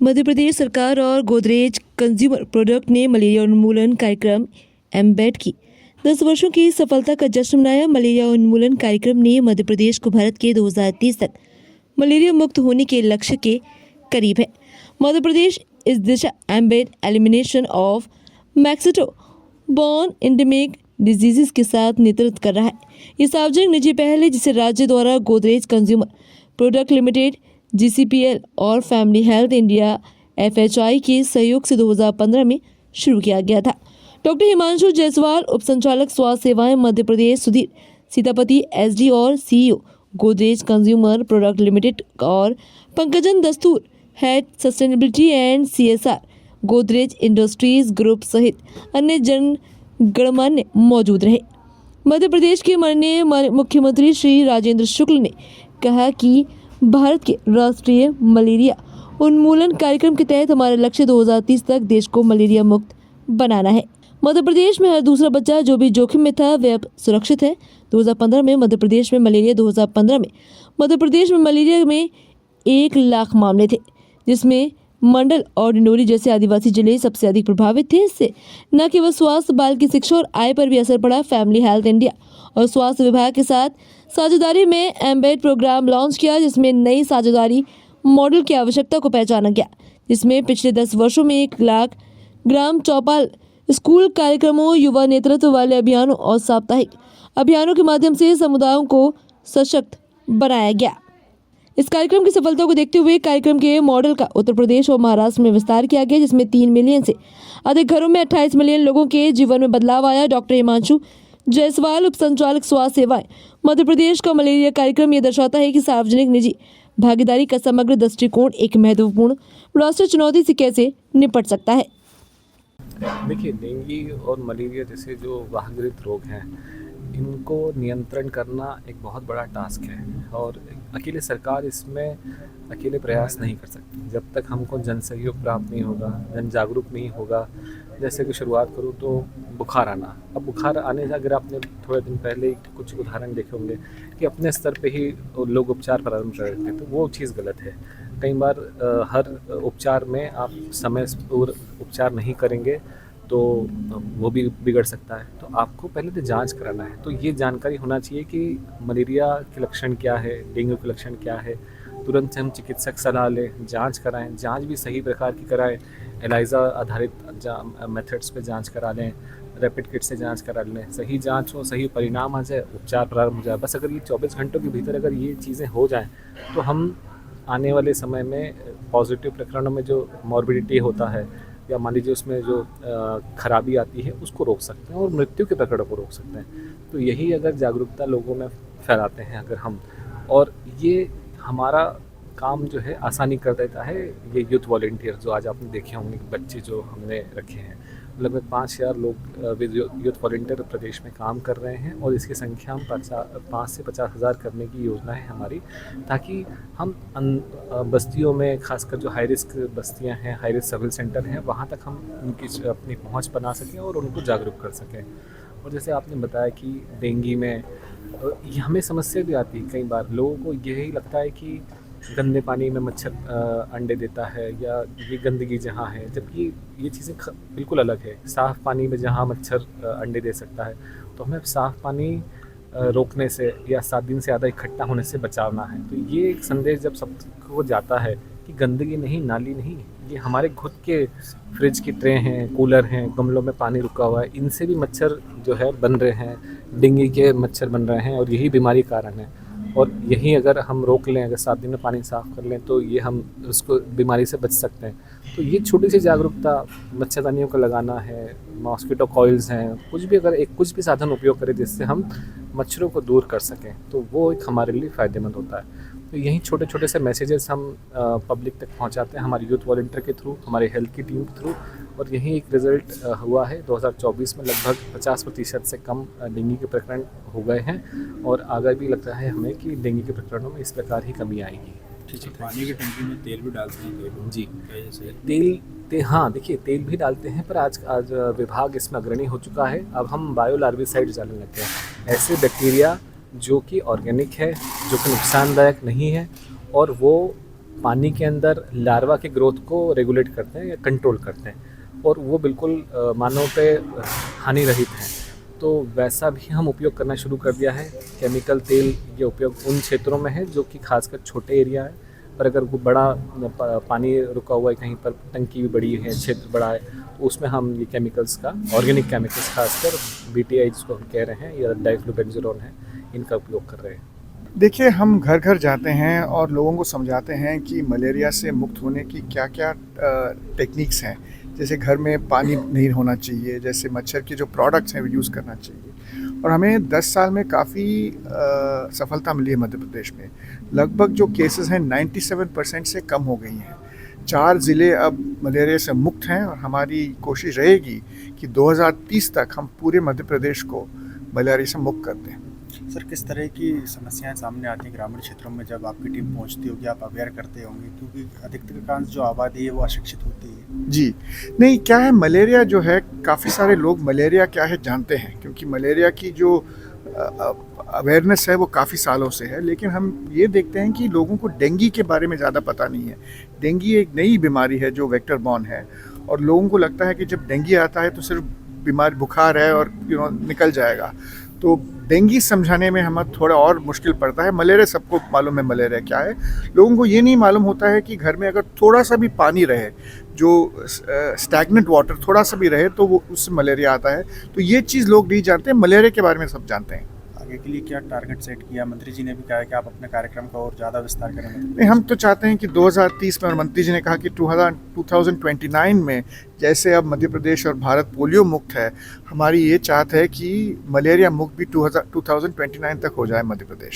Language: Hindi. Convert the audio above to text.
मध्य प्रदेश सरकार और गोदरेज कंज्यूमर प्रोडक्ट ने मलेरिया उन्मूलन कार्यक्रम एम्बेड की 10 वर्षों की सफलता का जश्न मनाया। मलेरिया उन्मूलन कार्यक्रम ने मध्य प्रदेश को भारत के 2030 तक मलेरिया मुक्त होने के लक्ष्य के करीब है। मध्य प्रदेश इस दिशा एम्बेड elimination of mosquito borne endemic diseases के साथ नेतृत्व कर रहा है। ये सार्वजनिक निजी पहल है जिसे राज्य द्वारा Godrej consumer product limited, GCPL और फैमिली हेल्थ इंडिया FHI के सहयोग से 2015 में शुरू किया गया था। डॉक्टर हिमांशु जायसवाल, उप संचालक स्वास्थ्य सेवाएं मध्य प्रदेश, सुधीर सीतापति SD और CEO Godrej consumer product limited और पंकजन दस्तूर, head sustainability and CSR Godrej industries group सहित अन्य गणमान्य मौजूद रहे। मध्य प्रदेश के माननीय मुख्यमंत्री श्री राजेंद्र शुक्ल ने कहा कि भारत के राष्ट्रीय मलेरिया उन्मूलन कार्यक्रम के तहत हमारा लक्ष्य 2030 तक देश को मलेरिया मुक्त बनाना है। मध्य प्रदेश में हर दूसरा बच्चा जो भी जोखिम में था वह अब सुरक्षित है। 2015 में मध्य प्रदेश में मलेरिया में 1 लाख मामले थे, जिसमें मंडल और डिंडोरी जैसे आदिवासी जिले सबसे अधिक प्रभावित थे। इससे न केवल स्वास्थ्य, बाल की शिक्षा और आय पर भी असर पड़ा। फैमिली हेल्थ इंडिया और स्वास्थ्य विभाग के साथ साझेदारी में एम्बेड प्रोग्राम लॉन्च किया, जिसमें नई साझेदारी मॉडल की आवश्यकता को पहचाना गया, जिसमें पिछले 10 वर्षों में 1 लाख ग्राम चौपाल स्कूल कार्यक्रमों, युवा नेतृत्व वाले अभियानों और साप्ताहिक अभियानों के माध्यम से समुदायों को सशक्त बनाया गया। इस कार्यक्रम की सफलता को देखते हुए कार्यक्रम के मॉडल का उत्तर प्रदेश और महाराष्ट्र में विस्तार किया गया, जिसमें 3 मिलियन से अधिक घरों में 28 मिलियन लोगों के जीवन में बदलाव आया। डॉक्टर हिमांशु जायसवाल, उप संचालक स्वास्थ्य सेवाएं मध्य प्रदेश का मलेरिया कार्यक्रम ये दर्शाता है कि सार्वजनिक निजी भागीदारी का समग्र दृष्टिकोण एक महत्वपूर्ण राष्ट्रीय चुनौती से कैसे निपट सकता है। देखिए, डेंगू और मलेरिया जैसे जो वाहग्रस्त रोग हैं, इनको नियंत्रण करना एक बहुत बड़ा टास्क है और अकेले सरकार इसमें अकेले प्रयास नहीं कर सकती जब तक हमको जन सहयोग प्राप्त नहीं होगा, जन जागरूक नहीं होगा। जैसे कि शुरुआत करूँ तो बुखार आना। अब बुखार आने से अगर आपने थोड़े दिन पहले कुछ उदाहरण देखे होंगे कि अपने स्तर पे ही लोग उपचार प्रारंभ कर देते हैं, तो वो चीज़ गलत है। कई बार हर उपचार में आप समय पर उपचार नहीं करेंगे तो वो भी बिगड़ सकता है। तो आपको पहले तो जांच कराना है। तो ये जानकारी होना चाहिए कि मलेरिया के लक्षण क्या है, डेंगू के लक्षण क्या है। तुरंत से हम चिकित्सक सलाह लें, जांच कराएं, जांच भी सही प्रकार की कराएं। एलाइजा आधारित मेथड्स पे जांच करा लें, रैपिड किट से जांच करा लें। सही जांच हो, सही परिणाम आ जाए, उपचार प्रारंभ हो जाए। बस अगर ये 24 घंटों के भीतर अगर ये चीज़ें हो जाएँ तो हम आने वाले समय में पॉजिटिव प्रकरणों में जो मॉर्बिडिटी होता है या मान लीजिए उसमें जो खराबी आती है उसको रोक सकते हैं और मृत्यु के प्रकरणों को रोक सकते हैं। तो यही अगर जागरूकता लोगों में फैलाते हैं अगर हम, और ये हमारा काम जो है आसानी कर देता है। ये यूथ वॉलंटियर जो आज आपने देखे होंगे बच्चे जो हमने रखे हैं, लगभग 5000 लोग यूथ वॉलंटियर प्रदेश में काम कर रहे हैं और इसकी संख्या हम 5 से 50,000 करने की योजना है हमारी, ताकि हम बस्तियों में, खासकर जो हाई रिस्क बस्तियां हैं, हाई रिस्क सिविल सेंटर हैं, वहाँ तक हम उनकी अपनी पहुँच बना सकें और उनको जागरूक कर सकें। और जैसे आपने बताया कि डेंगू में ये हमें समस्या भी आती है। कई बार लोगों को यही लगता है कि गंदे पानी में मच्छर अंडे देता है या ये गंदगी जहाँ है, जबकि ये चीज़ें बिल्कुल अलग है। साफ़ पानी में जहाँ मच्छर अंडे दे सकता है, तो हमें साफ़ पानी रोकने से या 7 दिन से ज़्यादा इकट्ठा होने से बचाना है। तो ये एक संदेश जब सबको जाता है कि गंदगी नहीं, नाली नहीं, ये हमारे खुद के फ्रिज की ट्रे हैं, कूलर हैं, गमलों में पानी रुका हुआ है, इनसे भी मच्छर जो है बन रहे हैं, डेंगू के मच्छर बन रहे हैं और यही बीमारी कारण है। और यही अगर हम रोक लें, अगर 7 दिन में पानी साफ़ कर लें तो ये हम उसको बीमारी से बच सकते हैं। तो ये छोटी सी जागरूकता, मच्छरदानियों का लगाना है, मॉस्किटो कॉइल्स हैं, कुछ भी साधन उपयोग करें जिससे हम मच्छरों को दूर कर सकें, तो वो एक हमारे लिए फ़ायदेमंद होता है। तो यही छोटे छोटे से मैसेजेस हम पब्लिक तक पहुंचाते हैं हमारे यूथ वॉलंटियर के थ्रू, हमारे हेल्थ की टीम के थ्रू, और यही एक रिज़ल्ट हुआ है। 2024 में लगभग 50% से कम डेंगू के प्रकरण हो गए हैं और आगे भी लगता है हमें कि डेंगू के प्रकरणों में इस प्रकार ही कमी आएगी। ठीक है। पानी की टंकी में तेल भी डालते हैं जी, हाँ देखिए, तेल भी डालते हैं, पर आज विभाग इसमें अग्रणी हो चुका है। अब हम बायो लार्विसाइड डालने लगते हैं, ऐसे बैक्टीरिया जो कि ऑर्गेनिक है, जो कि नुकसानदायक नहीं है और वो पानी के अंदर लार्वा के ग्रोथ को रेगुलेट करते हैं या कंट्रोल करते हैं और वो बिल्कुल मानव पे हानि रहित हैं। तो वैसा भी हम उपयोग करना शुरू कर दिया है। केमिकल तेल ये उपयोग उन क्षेत्रों में है जो कि खासकर छोटे एरिया है, पर अगर वो बड़ा पानी रुका हुआ है, कहीं पर टंकी भी बड़ी है, क्षेत्र बड़ा है, तो उसमें हम ये केमिकल्स का, ऑर्गेनिक केमिकल्स खासकर BTI जिसको हम कह रहे हैं या डाइफ्लोबेंजोलोन है, इनका उपयोग कर रहे हैं। देखिए, हम घर घर जाते हैं और लोगों को समझाते हैं कि मलेरिया से मुक्त होने की क्या क्या टेक्निक्स हैं। जैसे घर में पानी नहीं होना चाहिए, जैसे मच्छर के जो प्रोडक्ट्स हैं वो यूज़ करना चाहिए। और हमें 10 साल में काफ़ी सफलता मिली है मध्य प्रदेश में। लगभग जो केसेस हैं 97% से कम हो गई हैं। 4 ज़िले अब मलेरिया से मुक्त हैं और हमारी कोशिश रहेगी कि 2030 तक हम पूरे मध्य प्रदेश को मलेरिया से मुक्त कर दें। सर, किस तरह की समस्याएं सामने आती हैं ग्रामीण क्षेत्रों में जब आपकी टीम पहुंचती होगी, आप अवेयर करते होंगे, क्योंकि अधिकांश जो आबादी है वो अशिक्षित होती है। जी, नहीं, क्या है, मलेरिया जो है, काफ़ी सारे लोग मलेरिया क्या है जानते हैं, क्योंकि मलेरिया की जो अवेयरनेस है वो काफ़ी सालों से है। लेकिन हम ये देखते हैं कि लोगों को डेंगू के बारे में ज़्यादा पता नहीं है। डेंगू एक नई बीमारी है जो वेक्टर बॉर्न है और लोगों को लगता है कि जब डेंगू आता है तो सिर्फ बीमार बुखार है और निकल जाएगा। तो डेंगू समझाने में हमें थोड़ा और मुश्किल पड़ता है। मलेरिया सबको मालूम है मलेरिया क्या है, लोगों को ये नहीं मालूम होता है कि घर में अगर थोड़ा सा भी पानी रहे, जो स्टैग्नेंट वाटर थोड़ा सा भी रहे, तो वो उससे मलेरिया आता है। तो ये चीज़ लोग नहीं जानते, मलेरिया के बारे में सब जानते हैं। आगे के लिए क्या टारगेट सेट किया? मंत्री जी ने भी कहा है कि आप अपने कार्यक्रम का और ज़्यादा विस्तार करें। नहीं, हम तो चाहते हैं कि 2030 में, और मंत्री जी ने कहा कि 2029 में, जैसे अब मध्य प्रदेश और भारत पोलियो मुक्त है, हमारी ये चाहत है कि मलेरिया मुक्त भी 2029 तक हो जाए मध्य प्रदेश।